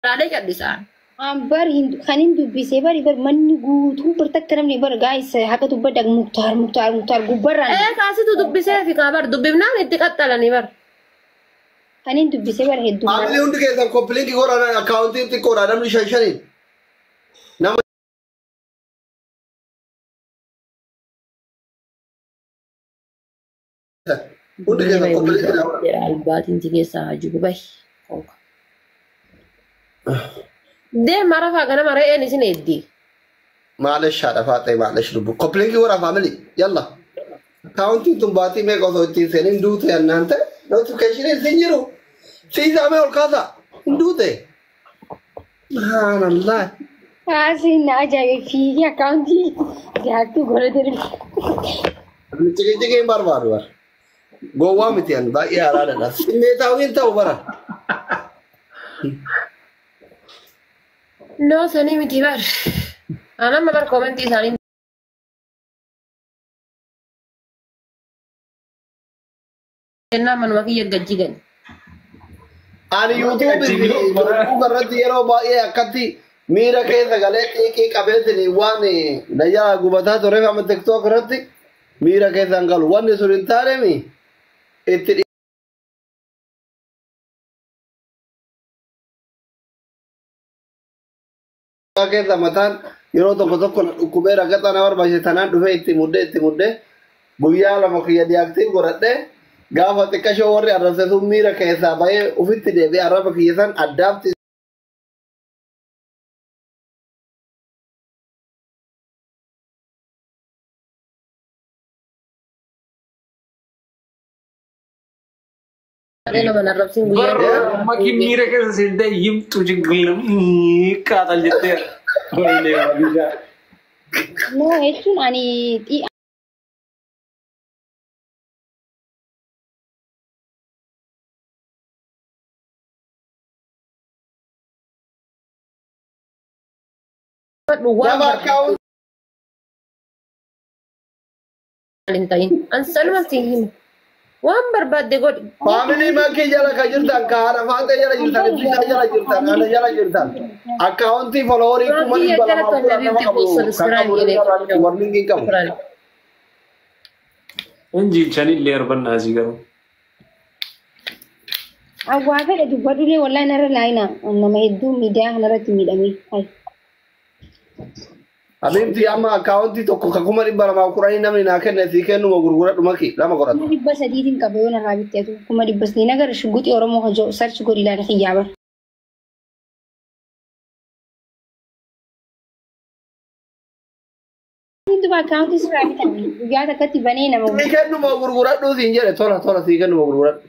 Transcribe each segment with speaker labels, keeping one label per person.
Speaker 1: عليك الدسان
Speaker 2: بر هند خانين دبيسة بر مني جود هو برتكرم لي بر جايس حاجة تبدأ مختار جبران
Speaker 1: ايه كاسي تدبسي في كابر دبي منان انت قتلني بر
Speaker 2: خانين دبيسة بر هدو
Speaker 3: family hundi keessan kompilinki godhana akkaawuntiin xiqqoodha namni shan shaniin nama hundi keessan kompilinki godhana
Speaker 1: الباتين تيجي ساجو باي ده مرة فاقنا مرة ايه نسي ندي
Speaker 3: معلش هذا فاتي معلش ربو kompilinki godha family yalla akkaawuntiin tun baatii meeqa osoo ittiin seenin duute yannaan ta'e notifikashiniin sin jiru siizamee ol kaasa hin duute subhaanallah
Speaker 2: عايزين أجاي في أكاونتي جاكتو غورة دري
Speaker 3: Cik-cikin baru-baru. Gowa mitian, baik ya ada dah. Ini tahu bara.
Speaker 1: No سني متي بر انا ما بر كومنتي ساني إننا من وقي الجيجن
Speaker 3: Ani YouTube berarti yeroo baay'ee akkatti miira keessa galee xiiqii qabeessini waan dayyaa gubataa ture amma TikTok irratti miira keessan galu wanni sun hin taanemi itti keessa mataan yeroo tokko tokko dhukkubee ragaxa na barbaachise tanaan dhufee itti muddee guyyaa lama kiyya diyaaktiif godhadhee gaafa xiqqashoo warri arrabse sun miira keessaa bahee ufitti deebi'ee arraba kiyya san addaafti.
Speaker 1: أنا من الربسين
Speaker 4: بر ما كي ميرا كذا سيدا يمتو جنگلم كاتل جتة ويني بيجا
Speaker 2: نو هيتون أني تي
Speaker 3: Jabaa kaa'u
Speaker 1: أن سلمى تيهم وهم برباد قول
Speaker 3: family mankii jala ka jirtan ka haadha faata jala jirtan ibsita jala jirtan ana jala jirtan akkaawuntii foloorii kuma dhibba lamaa kudha nama qabu warningi qabu.
Speaker 4: انجي چني لير بنا سيغرو
Speaker 2: أقوى دبادو لي والله نرى لاينا أنما يدو ميدا نرى تميدامي هاي
Speaker 3: Abimti amma akkaawuntii tokko ka kuma dhibba lamaa kudhanii namni naa kenne sii kennuma gurguradhu maki lama godhatu.
Speaker 2: kuma dibba sadiitiin qabayoon irraa bitteetu kuma dibbas ni nagar shugguxii oromoo kan jiru sarchi godhi ilaala xiyyaaba. Hindu akkaawuntii sirraa bitame guyyaa takkatti banee nama
Speaker 3: Sii kennuma gurguradhu siin jedhe tola sii kennuma gurguradhu.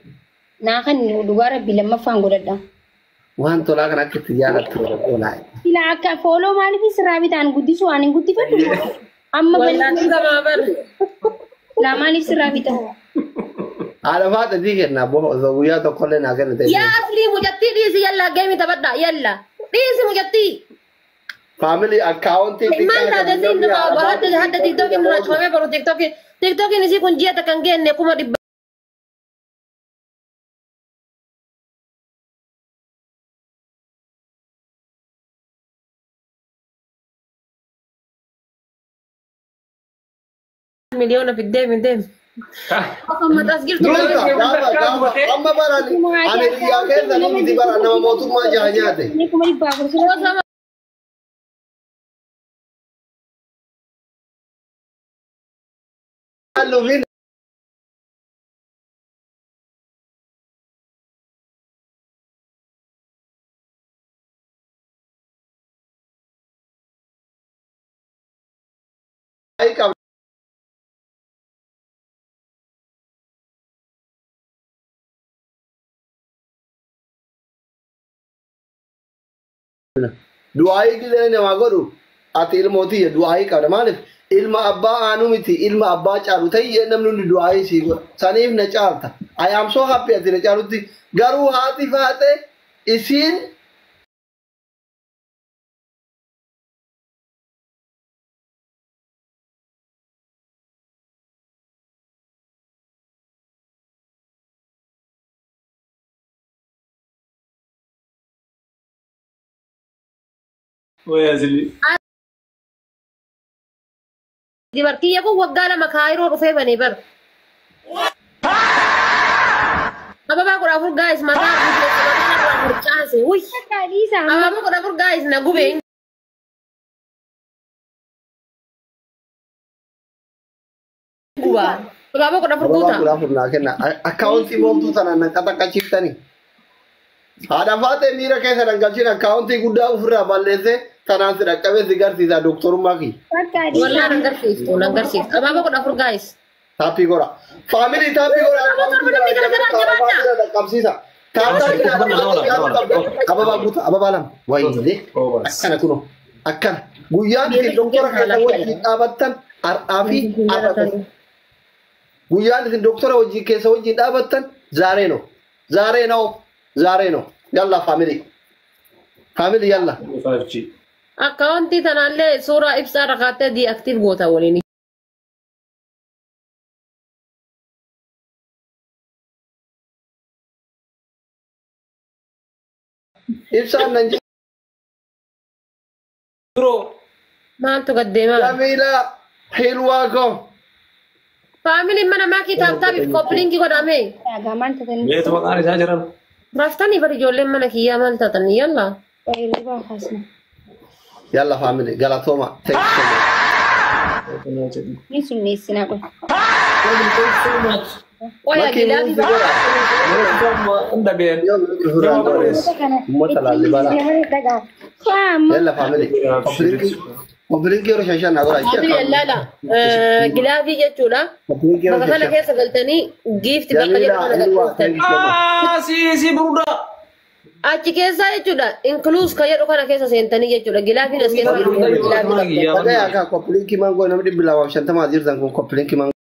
Speaker 2: naa kan dhugaa rabbi lammaffaan godhadha.
Speaker 3: Waan tolaa kan akka itti jaalattu oolaa.
Speaker 2: Ila akka fooloo maaliif sirraa bitaan guddisuu waan hin guddifadhu amma
Speaker 1: ولا كما بر
Speaker 2: laa maaliif sirraa bitan.
Speaker 3: Haadha faata sii kenna guyyaa tokkollee naa kenne ta'e.
Speaker 1: يا أفلي مجتي ديسي يلا جيمي تبدا يلا ديسي مجتي
Speaker 3: Family akkaawuntii
Speaker 1: ما انت هذا نبغى بهذا هذا تيك توك إنه شوية برو تيك توك نسي كونجيا تكنجين نكوما دب مليون في الدم ما تسجيل
Speaker 3: Amma barani ani biyyaa keessa namni itti bara nama mootummaa jaha nyaate.
Speaker 2: Ini kuma dibbaa gurguruu.
Speaker 3: Halluufin ay qaba. Du'aayi gilee namaa godhu ati ilmootii du'aayi qabda maaliif ilma abbaa aanuu miti ilma abbaa caalu ta'ee namni hundi du'aayi sii godha saniif na caalta I am so happy ati na caalutti garuu haati faate isiin
Speaker 4: ويا زلمه
Speaker 1: دي بركيه كو وقاله مكايرو رفي بني بر aba ba ko rafur guys mata ko chance uy
Speaker 2: Kalisa.
Speaker 1: aba ba ko rafur guys na gube guba aba ba ko rafur guta
Speaker 3: Baba kurafur na kenna account momtu tanan kata kachiftani ada fate mira kaisa nan galchin account gudda ufra balese tanan sira kabe sigarti da doctor maki
Speaker 2: Kalisa.
Speaker 1: wala nangar sis aba ba ko rafur guys
Speaker 3: tapi gora family tapi gora kamsisa tata aba ba guta aba balam wayne akana kuno akana guyan ki doctor kana wajhi abatan arafi aratu guyan ki doctor wajhi kesa wajhi abatan zareno yalla family yalla
Speaker 4: 5G
Speaker 1: account tanalle sura ibsa rakate di active gota wolini
Speaker 3: ibsan nanji
Speaker 4: برو
Speaker 1: ما انتو قديما
Speaker 3: jamila hilwako
Speaker 1: family mana ma kitab tabi coupling ki godame
Speaker 2: Agaman tatan.
Speaker 4: ليه تبغى انا ساجرا
Speaker 1: raftani bari jolle mana ki yamal tatan yalla
Speaker 2: Riba khasna.
Speaker 3: yalla family galatoma thank you so much
Speaker 2: Nisun nisina ko.
Speaker 1: waya
Speaker 3: Maki
Speaker 1: gilabi
Speaker 3: muzi gora.
Speaker 4: انت بين
Speaker 2: Daga. Fam.
Speaker 3: yalla family obrinki ro shashan agora
Speaker 1: Adri la la gilabi jechuudha
Speaker 3: obrinki ro
Speaker 1: bakka kana
Speaker 3: shashan
Speaker 1: keessa galtanii gift bakka
Speaker 3: jamila
Speaker 1: jedhu kana
Speaker 3: hilwa
Speaker 1: galtan
Speaker 3: thank you so much
Speaker 4: سي برودا
Speaker 1: achi keessa jechuudha include ka jedhu kana keessa seentanii jechuudha gilabi as keessa gilabi
Speaker 3: Ada ya ka koplinki mango namdi bilawa shantama jirdan kun koplinki mango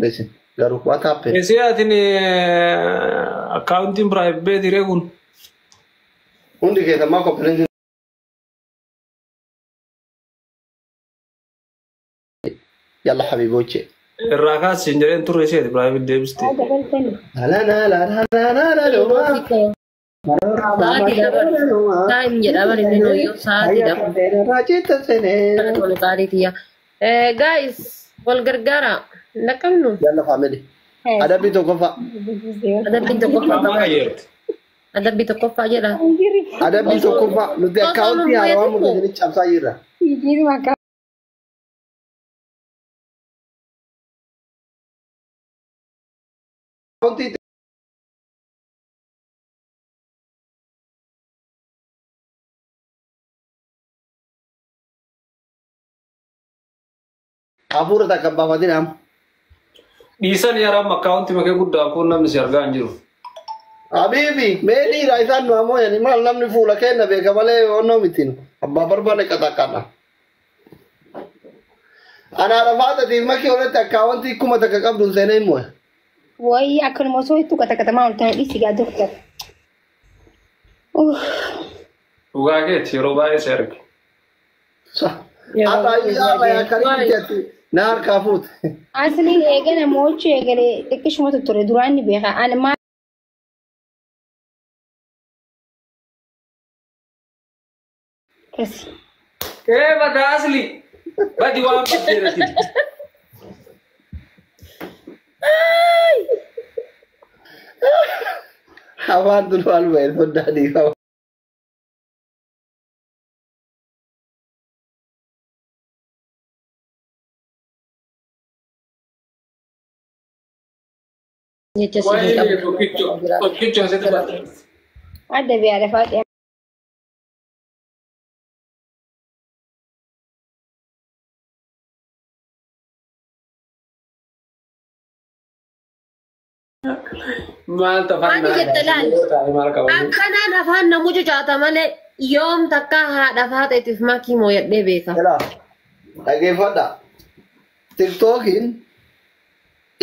Speaker 3: dese garu whatsapp
Speaker 4: سياتني اكاونتين برايفت ريغون
Speaker 3: undi ke sama koplinki yalla habiboche
Speaker 4: الراكات سنجرين توري سيد برايفت ديبستي
Speaker 2: Dagal tani.
Speaker 3: la la la la la la la
Speaker 1: saati dabar time jedha bari mino yo saati dabar
Speaker 3: rajita sene
Speaker 1: kana tole qaariitiya guys wal gargara nakamnu
Speaker 3: yalla family ada bito kofa
Speaker 1: adabbi tokko
Speaker 4: ما غيرت
Speaker 1: adabbi tokko fa jedha
Speaker 3: ada bito kofa nuti account ya awamu ni chamsa yira
Speaker 2: Yiri maka.
Speaker 3: account Apura tak kabawatin am.
Speaker 4: ديسان يا رام اكاونتي ما كيقول اكون نمس يرجع نجرو
Speaker 3: Habibi, medi raisan mamo yani mal namni fula kenna be kabale onno mitin. Abba barbane katakana. Ana rafata di maki olete account kuma takakabdun sene mo.
Speaker 2: Wai akan mo so itu kata-kata mau tanya isi ga dokter.
Speaker 4: وقاعد يرو باي سيرك
Speaker 3: Ata ya kari jati nar kafut.
Speaker 2: Asli egana mochu egale tekish mo tore durani beha ana ma kasi.
Speaker 4: كيف ده اصلي بدي واقف كده
Speaker 3: Awan dulu always sudah di bawah.
Speaker 1: jecha
Speaker 4: وين
Speaker 1: sirrii
Speaker 4: توكيتشو سيتبات
Speaker 2: Ada biara fati.
Speaker 4: ما انت
Speaker 1: Ani jette laal. Akkanaan afaan namu cucaata malee yoom takka haadha faata itiif makii moo yadhee beeka.
Speaker 3: Ela, dhaggeeffadha. Tiktookiin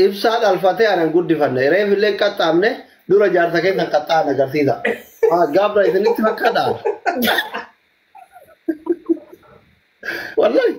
Speaker 3: ibsaan alfatee anan guddifanne. Reefillee qaxxaamne dura jaarsa keessan qaxxaan agarsiisa. Gaabra isinitti fakkaata. Wallahi.